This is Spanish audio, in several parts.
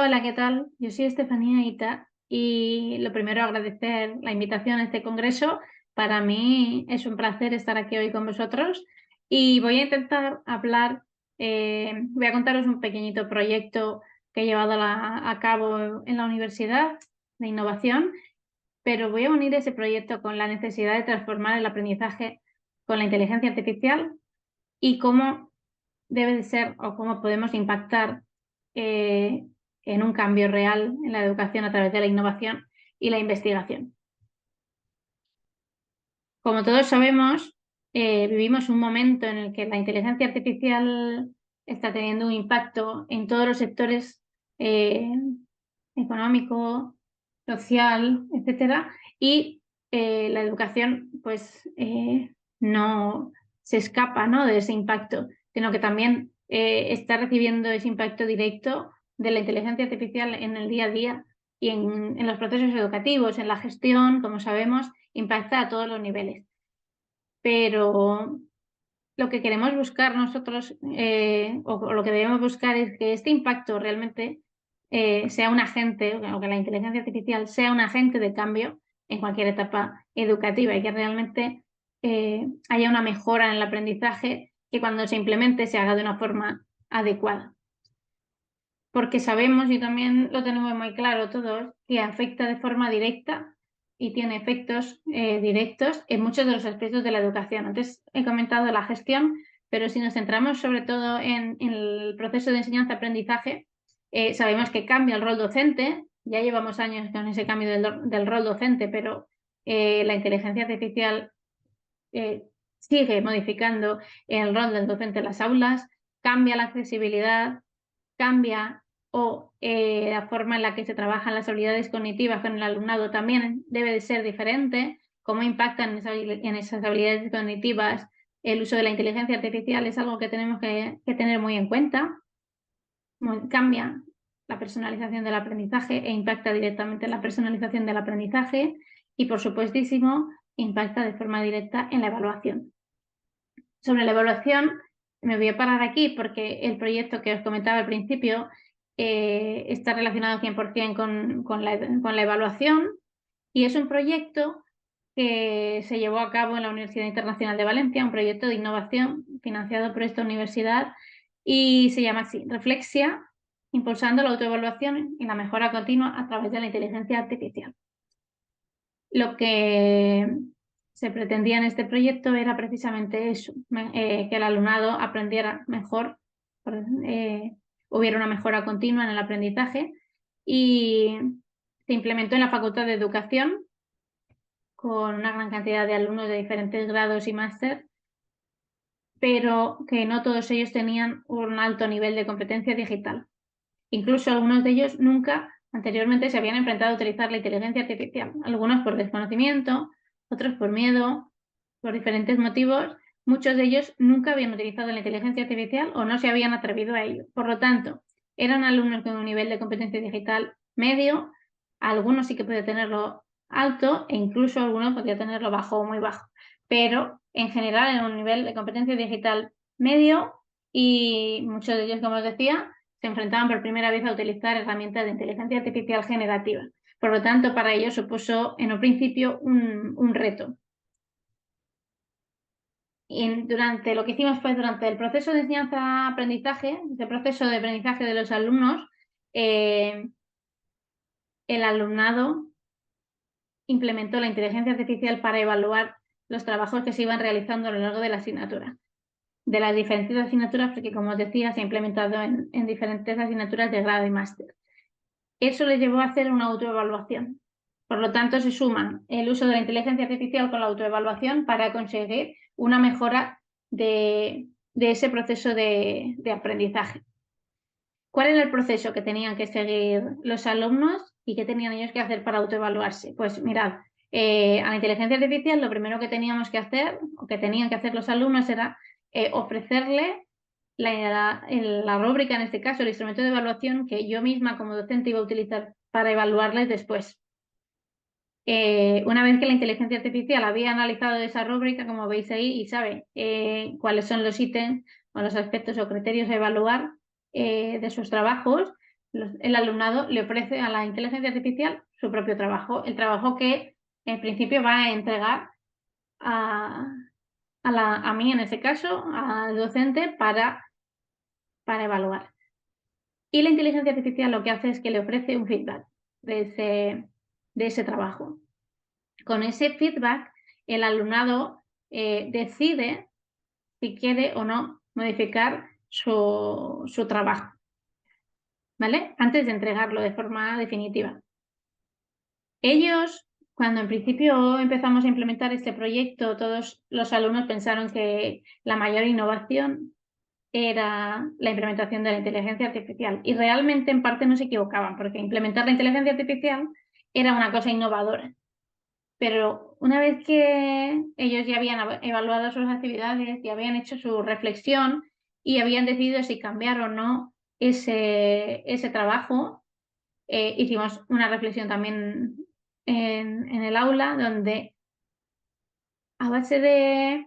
Hola, ¿qué tal? Yo soy Estefanía Ita y lo primero agradecer la invitación a este congreso. Para mí es un placer estar aquí hoy con vosotros y voy a intentar hablar, voy a contaros un pequeñito proyecto que he llevado a cabo en la universidad de innovación, pero voy a unir ese proyecto con la necesidad de transformar el aprendizaje con la inteligencia artificial y cómo debe de ser o cómo podemos impactar eh, en un cambio real en la educación a través de la innovación y la investigación. Como todos sabemos, vivimos un momento en el que la inteligencia artificial está teniendo un impacto en todos los sectores eh, económico, social, etcétera, y la educación pues no se escapa, ¿no?, de ese impacto, sino que también está recibiendo ese impacto directo de la inteligencia artificial en el día a día y en los procesos educativos, en la gestión, como sabemos, impacta a todos los niveles. Pero lo que queremos buscar nosotros, o lo que debemos buscar, es que este impacto realmente sea un agente, o que la inteligencia artificial sea un agente de cambio en cualquier etapa educativa y que realmente haya una mejora en el aprendizaje que cuando se implemente se haga de una forma adecuada. Porque sabemos, y también lo tenemos muy claro todos, que afecta de forma directa y tiene efectos directos en muchos de los aspectos de la educación. Antes he comentado la gestión, pero si nos centramos sobre todo en el proceso de enseñanza-aprendizaje, sabemos que cambia el rol docente. Ya llevamos años con ese cambio del rol docente, pero la inteligencia artificial eh, sigue modificando el rol del docente en las aulas, cambia la accesibilidad, cambia la forma en la que se trabajan las habilidades cognitivas con el alumnado también debe de ser diferente. Cómo impactan en esas habilidades cognitivas el uso de la inteligencia artificial es algo que tenemos que tener muy en cuenta. Cambia la personalización del aprendizaje e impacta directamente en la personalización del aprendizaje y, por supuestísimo, impacta de forma directa en la evaluación. Sobre la evaluación, me voy a parar aquí porque el proyecto que os comentaba al principio está relacionado 100% con la evaluación y es un proyecto que se llevó a cabo en la Universidad Internacional de Valencia, un proyecto de innovación financiado por esta universidad y se llama así, Reflexia, impulsando la autoevaluación y la mejora continua a través de la inteligencia artificial. Lo que se pretendía en este proyecto era precisamente eso, que el alumnado aprendiera mejor, hubiera una mejora continua en el aprendizaje y se implementó en la Facultad de Educación con una gran cantidad de alumnos de diferentes grados y máster, pero que no todos ellos tenían un alto nivel de competencia digital. Incluso algunos de ellos nunca anteriormente se habían enfrentado a utilizar la inteligencia artificial, algunos por desconocimiento, otros por miedo, por diferentes motivos. Muchos de ellos nunca habían utilizado la inteligencia artificial o no se habían atrevido a ello. Por lo tanto, eran alumnos con un nivel de competencia digital medio, algunos sí que podían tenerlo alto e incluso algunos podían tenerlo bajo o muy bajo, pero en general en un nivel de competencia digital medio y muchos de ellos, como os decía, se enfrentaban por primera vez a utilizar herramientas de inteligencia artificial generativa. Por lo tanto, para ellos supuso en un principio un reto. Y durante lo que hicimos fue durante el proceso de enseñanza-aprendizaje, el proceso de aprendizaje de los alumnos, el alumnado implementó la inteligencia artificial para evaluar los trabajos que se iban realizando a lo largo de la asignatura. De las diferentes asignaturas, porque como os decía, se ha implementado en diferentes asignaturas de grado y máster. Eso les llevó a hacer una autoevaluación. Por lo tanto, se suman el uso de la inteligencia artificial con la autoevaluación para conseguir una mejora de ese proceso de aprendizaje. ¿Cuál era el proceso que tenían que seguir los alumnos y qué tenían ellos que hacer para autoevaluarse? Pues mirad, a la inteligencia artificial lo primero que teníamos que hacer, o que tenían que hacer los alumnos, era ofrecerle la rúbrica, en este caso, el instrumento de evaluación que yo misma como docente iba a utilizar para evaluarles después. Una vez que la inteligencia artificial había analizado esa rúbrica, como veis ahí, y sabe cuáles son los ítems o los aspectos o criterios a evaluar de sus trabajos, el alumnado le ofrece a la inteligencia artificial su propio trabajo, el trabajo que en principio va a entregar a mí, en ese caso, al docente, para evaluar. Y la inteligencia artificial lo que hace es que le ofrece un feedback de ese trabajo. Con ese feedback, el alumnado decide si quiere o no modificar su trabajo, ¿vale? Antes de entregarlo de forma definitiva. Ellos, cuando en principio empezamos a implementar este proyecto, todos los alumnos pensaron que la mayor innovación era la implementación de la inteligencia artificial. Y realmente en parte no se equivocaban, porque implementar la inteligencia artificial era una cosa innovadora. Pero una vez que ellos ya habían evaluado sus actividades y habían hecho su reflexión y habían decidido si cambiar o no ese trabajo, hicimos una reflexión también en el aula donde a base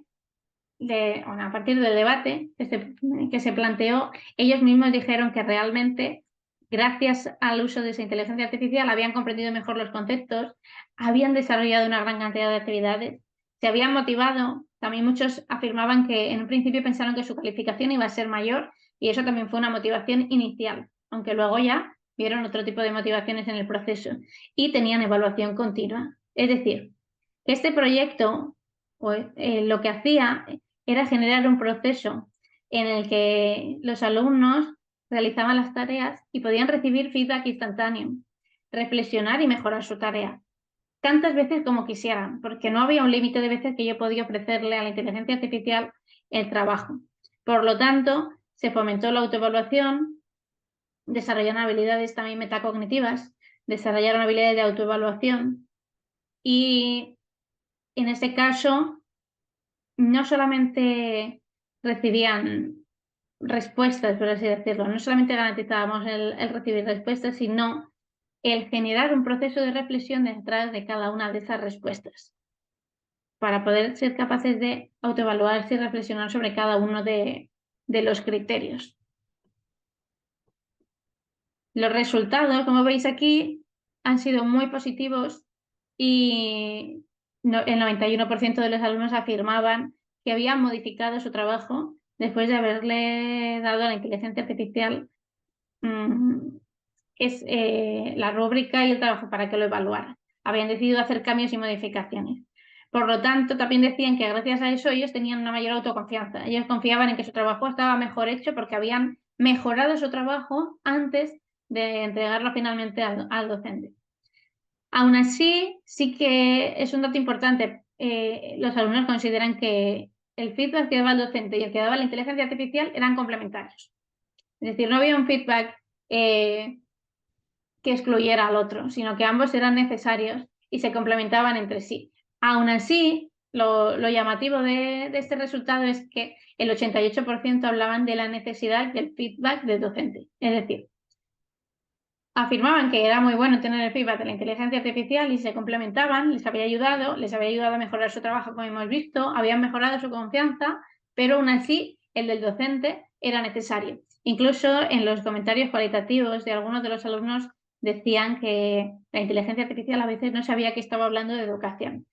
a partir del debate que se planteó, ellos mismos dijeron que realmente, gracias al uso de esa inteligencia artificial, habían comprendido mejor los conceptos, habían desarrollado una gran cantidad de actividades, se habían motivado. También muchos afirmaban que en un principio pensaron que su calificación iba a ser mayor y eso también fue una motivación inicial, aunque luego ya vieron otro tipo de motivaciones en el proceso y tenían evaluación continua. Es decir, este proyecto lo que hacía era generar un proceso en el que los alumnos realizaban las tareas y podían recibir feedback instantáneo, reflexionar y mejorar su tarea tantas veces como quisieran, porque no había un límite de veces que yo podía ofrecerle a la inteligencia artificial el trabajo. Por lo tanto, se fomentó la autoevaluación, desarrollaron habilidades también metacognitivas, desarrollaron habilidades de autoevaluación y en este caso no solamente recibían respuestas, por así decirlo, no solamente garantizábamos el recibir respuestas, sino el generar un proceso de reflexión detrás de cada una de esas respuestas, para poder ser capaces de autoevaluarse y reflexionar sobre cada uno de los criterios. Los resultados, como veis aquí, han sido muy positivos y el 91% de los alumnos afirmaban que habían modificado su trabajo después de haberle dado a la inteligencia artificial la rúbrica y el trabajo para que lo evaluara. Habían decidido hacer cambios y modificaciones. Por lo tanto, también decían que gracias a eso ellos tenían una mayor autoconfianza. Ellos confiaban en que su trabajo estaba mejor hecho porque habían mejorado su trabajo antes de entregarlo finalmente al docente. Aún así, sí que es un dato importante. Los alumnos consideran que el feedback que daba el docente y el que daba la inteligencia artificial eran complementarios. Es decir, no había un feedback que excluyera al otro, sino que ambos eran necesarios y se complementaban entre sí. Aún así, lo llamativo de este resultado es que el 88% hablaban de la necesidad del feedback del docente. Es decir, afirmaban que era muy bueno tener el feedback de la inteligencia artificial y se complementaban, les había ayudado a mejorar su trabajo, como hemos visto, habían mejorado su confianza, pero aún así el del docente era necesario. Incluso en los comentarios cualitativos de algunos de los alumnos decían que la inteligencia artificial a veces no sabía que estaba hablando de educación,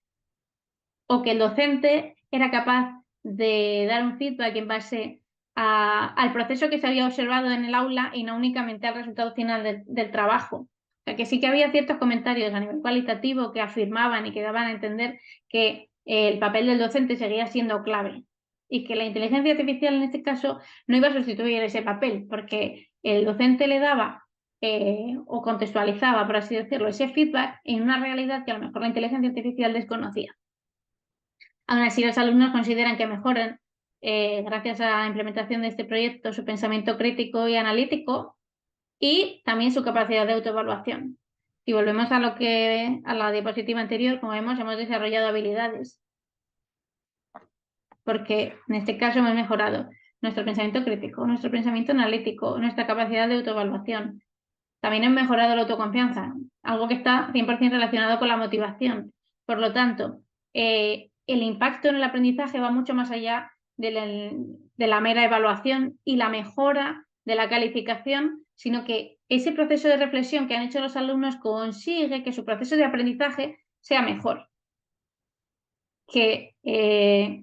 o que el docente era capaz de dar un feedback en base al proceso que se había observado en el aula y no únicamente al resultado final del trabajo. O sea, que sí que había ciertos comentarios a nivel cualitativo que afirmaban y que daban a entender que el papel del docente seguía siendo clave y que la inteligencia artificial en este caso no iba a sustituir ese papel, porque el docente le daba o contextualizaba, por así decirlo, ese feedback en una realidad que a lo mejor la inteligencia artificial desconocía. Aún así, los alumnos consideran que mejoran, gracias a la implementación de este proyecto, su pensamiento crítico y analítico y también su capacidad de autoevaluación. Si volvemos a la diapositiva anterior, como vemos, hemos desarrollado habilidades, porque en este caso hemos mejorado nuestro pensamiento crítico, nuestro pensamiento analítico, nuestra capacidad de autoevaluación. También hemos mejorado la autoconfianza, algo que está 100% relacionado con la motivación. Por lo tanto, el impacto en el aprendizaje va mucho más allá de la mera evaluación y la mejora de la calificación sino que ese proceso de reflexión que han hecho los alumnos consigue que su proceso de aprendizaje sea mejor, que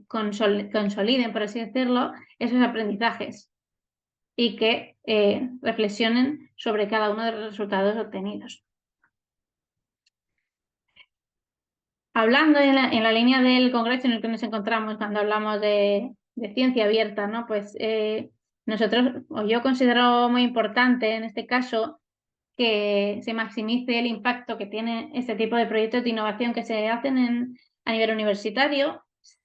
consoliden, por así decirlo, esos aprendizajes y que reflexionen sobre cada uno de los resultados obtenidos. Hablando en la línea del congreso en el que nos encontramos cuando hablamos de ciencia abierta, ¿no? Pues nosotros, o yo considero muy importante en este caso, que se maximice el impacto que tiene este tipo de proyectos de innovación que se hacen a nivel universitario.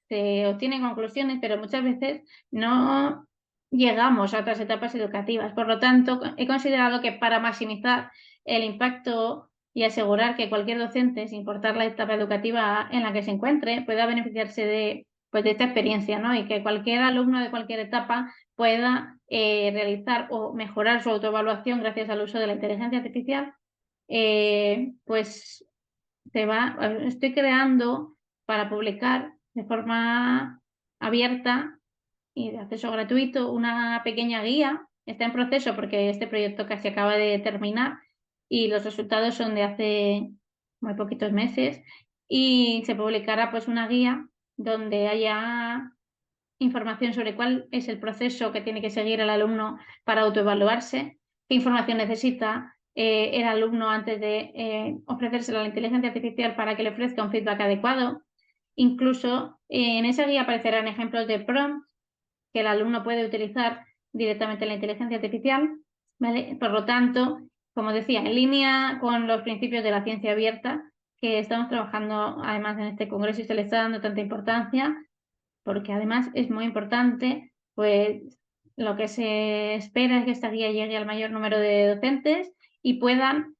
Se obtienen conclusiones, pero muchas veces no llegamos a otras etapas educativas. Por lo tanto, he considerado que para maximizar el impacto y asegurar que cualquier docente, sin importar la etapa educativa en la que se encuentre, pueda beneficiarse de, pues, de esta experiencia, ¿no? Y que cualquier alumno de cualquier etapa pueda realizar o mejorar su autoevaluación gracias al uso de la inteligencia artificial, pues estoy creando para publicar de forma abierta y de acceso gratuito una pequeña guía. Está en proceso porque este proyecto casi acaba de terminar y los resultados son de hace muy poquitos meses, y se publicará pues una guía donde haya información sobre cuál es el proceso que tiene que seguir el alumno para autoevaluarse, qué información necesita el alumno antes de ofrecérselo a la inteligencia artificial para que le ofrezca un feedback adecuado. Incluso en esa guía aparecerán ejemplos de prompts que el alumno puede utilizar directamente en la inteligencia artificial, ¿vale? Por lo tanto, como decía, en línea con los principios de la ciencia abierta que estamos trabajando además en este congreso y se le está dando tanta importancia, porque además es muy importante, pues lo que se espera es que esta guía llegue al mayor número de docentes y puedan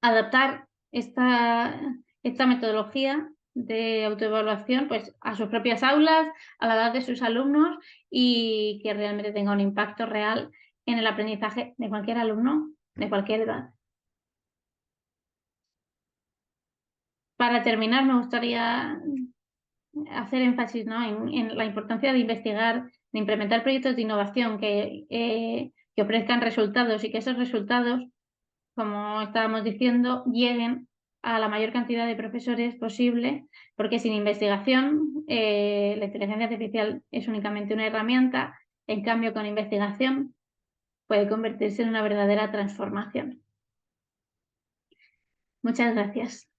adaptar esta metodología de autoevaluación pues, a sus propias aulas, a la edad de sus alumnos, y que realmente tenga un impacto real en el aprendizaje de cualquier alumno de cualquier edad. Para terminar, me gustaría hacer énfasis, ¿no?, en la importancia de investigar, de implementar proyectos de innovación que ofrezcan resultados y que esos resultados, como estábamos diciendo, lleguen a la mayor cantidad de profesores posible, porque sin investigación la inteligencia artificial es únicamente una herramienta, en cambio con investigación puede convertirse en una verdadera transformación. Muchas gracias.